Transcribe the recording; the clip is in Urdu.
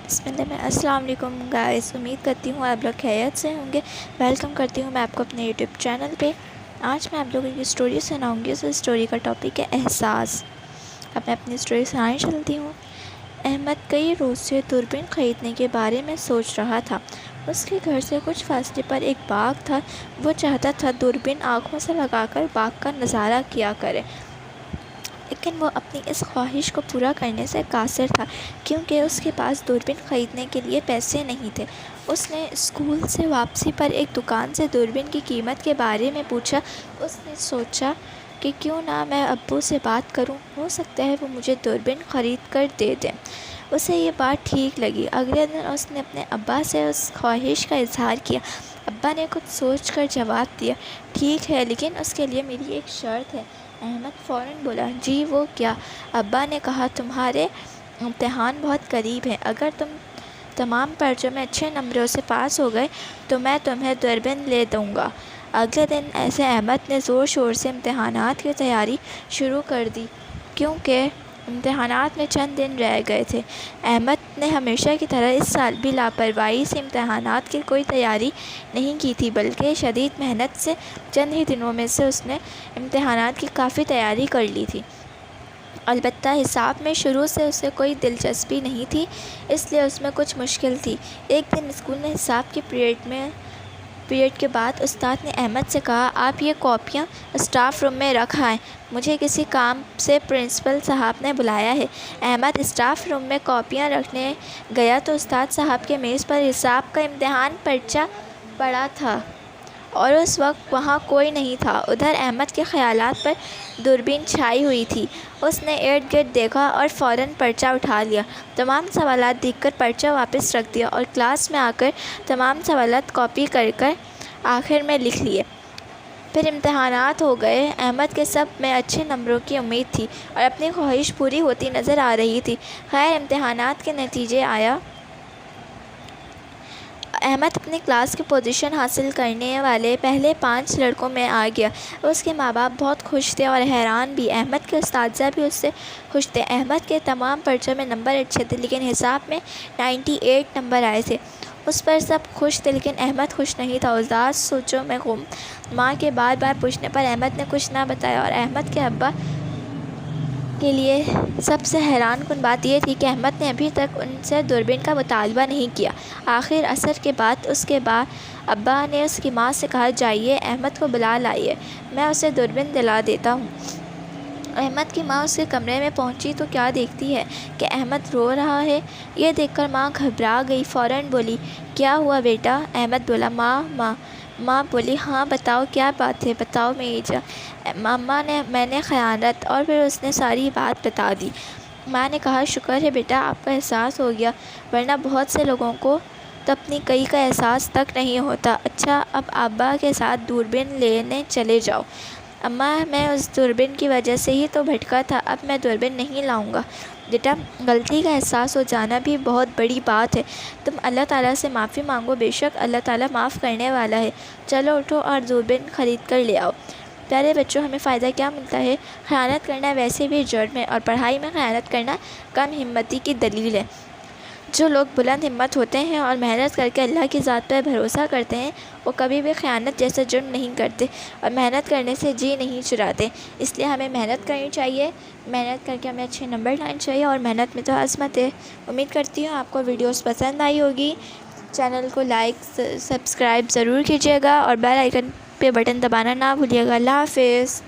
بسم اللہ میں السلام علیکم گائز، امید کرتی ہوں آپ لوگ خیریت سے ہوں گے۔ ویلکم کرتی ہوں میں آپ کو اپنے یوٹیوب چینل پہ۔ آج میں آپ لوگوں کی اسٹوری سناؤں گی۔ اس اسٹوری کا ٹاپک ہے احساس۔ اب میں اپنی اسٹوری سنانے چلتی ہوں۔ احمد کئی روز سے دوربین خریدنے کے بارے میں سوچ رہا تھا۔ اس کے گھر سے کچھ فاصلے پر ایک باغ تھا۔ وہ چاہتا تھا دوربین آنکھوں سے لگا کر باغ کا نظارہ کیا کرے، لیکن وہ اپنی اس خواہش کو پورا کرنے سے قاصر تھا کیونکہ اس کے پاس دوربین خریدنے کے لیے پیسے نہیں تھے۔ اس نے اسکول سے واپسی پر ایک دکان سے دوربین کی قیمت کے بارے میں پوچھا۔ اس نے سوچا کہ کیوں نہ میں ابو سے بات کروں، ہو سکتا ہے وہ مجھے دوربین خرید کر دے دیں۔ اسے یہ بات ٹھیک لگی۔ اگلے دن اس نے اپنے ابا سے اس خواہش کا اظہار کیا۔ ابا نے کچھ سوچ کر جواب دیا، ٹھیک ہے، لیکن اس کے لیے میری ایک شرط ہے۔ احمد فوراً بولا، جی وہ کیا؟ ابا نے کہا، تمہارے امتحان بہت قریب ہیں، اگر تم تمام پرچوں میں اچھے نمبروں سے پاس ہو گئے تو میں تمہیں دوربین لے دوں گا۔ اگلے دن ایسے احمد نے زور شور سے امتحانات کی تیاری شروع کر دی کیونکہ امتحانات میں چند دن رہ گئے تھے۔ احمد نے ہمیشہ کی طرح اس سال بھی لاپرواہی سے امتحانات کی کوئی تیاری نہیں کی تھی، بلکہ شدید محنت سے چند ہی دنوں میں سے اس نے امتحانات کی کافی تیاری کر لی تھی۔ البتہ حساب میں شروع سے اسے کوئی دلچسپی نہیں تھی، اس لیے اس میں کچھ مشکل تھی۔ ایک دن اسکول میں حساب کے پیریڈ کے بعد استاد نے احمد سے کہا، آپ یہ کاپیاں اسٹاف روم میں رکھ آئیں، مجھے کسی کام سے پرنسپل صاحب نے بلایا ہے۔ احمد اسٹاف روم میں کاپیاں رکھنے گیا تو استاد صاحب کے میز پر حساب کا امتحان پرچہ پڑا تھا اور اس وقت وہاں کوئی نہیں تھا۔ ادھر احمد کے خیالات پر دوربین چھائی ہوئی تھی۔ اس نے ارد گرد دیکھا اور فوراً پرچہ اٹھا لیا، تمام سوالات دیکھ کر پرچہ واپس رکھ دیا اور کلاس میں آ کر تمام سوالات کاپی کر آخر میں لکھ لیے۔ پھر امتحانات ہو گئے۔ احمد کے سب میں اچھے نمبروں کی امید تھی اور اپنی خواہش پوری ہوتی نظر آ رہی تھی۔ خیر، امتحانات کے نتیجے آیا۔ احمد اپنی کلاس کی پوزیشن حاصل کرنے والے پہلے 5 لڑکوں میں آ گیا۔ اس کے ماں باپ بہت خوش تھے اور حیران بھی۔ احمد کے اساتذہ بھی اس سے خوش تھے۔ احمد کے تمام پرچوں میں نمبر اچھے تھے، لیکن حساب میں 98 نمبر آئے تھے۔ اس پر سب خوش تھے، لیکن احمد خوش نہیں تھا۔ اداس سوچوں میں گم۔ ماں کے بار بار پوچھنے پر احمد نے کچھ نہ بتایا اور احمد کے ابا کے لیے سب سے حیران کن بات یہ تھی کہ احمد نے ابھی تک ان سے دوربین کا مطالبہ نہیں کیا۔ آخر عصر کے بعد اس کے ابا نے اس کی ماں سے کہا، جائیے احمد کو بلا لائیے، میں اسے دوربین دلا دیتا ہوں۔ احمد کی ماں اس کے کمرے میں پہنچی تو کیا دیکھتی ہے کہ احمد رو رہا ہے۔ یہ دیکھ کر ماں گھبرا گئی، فوراً بولی، کیا ہوا بیٹا؟ احمد بولا، ماں بولی، ہاں بتاؤ کیا بات ہے، بتاؤ میری جان۔ اماں نے میں نے خیانت، اور پھر اس نے ساری بات بتا دی۔ ماں نے کہا، شکر ہے بیٹا آپ کو احساس ہو گیا، ورنہ بہت سے لوگوں کو تو اپنی کئی کا احساس تک نہیں ہوتا۔ اچھا، اب ابا کے ساتھ دوربین لینے چلے جاؤ۔ اماں، میں اس دوربین کی وجہ سے ہی تو بھٹکا تھا، اب میں دوربین نہیں لاؤں گا۔ بیٹا، غلطی کا احساس ہو جانا بھی بہت بڑی بات ہے، تم اللہ تعالیٰ سے معافی مانگو، بے شک اللہ تعالیٰ معاف کرنے والا ہے۔ چلو اٹھو اور دوربین خرید کر لے آؤ۔ پیارے بچوں، ہمیں فائدہ کیا ملتا ہے؟ خیانت کرنا ویسے بھی جرم ہے، اور پڑھائی میں خیانت کرنا کم ہمتی کی دلیل ہے۔ جو لوگ بلند ہمت ہوتے ہیں اور محنت کر کے اللہ کی ذات پر بھروسہ کرتے ہیں، وہ کبھی بھی خیانت جیسا جرم نہیں کرتے اور محنت کرنے سے جی نہیں چراتے۔ اس لیے ہمیں محنت کرنی چاہیے، محنت کر کے ہمیں اچھے نمبر لانے چاہیے، اور محنت میں تو عظمت ہے۔ امید کرتی ہوں آپ کو ویڈیوز پسند آئی ہوگی۔ چینل کو لائک سبسکرائب ضرور کیجیے گا اور بیل آئیکن پہ بٹن دبانا نہ بھولیے گا۔ اللہ حافظ۔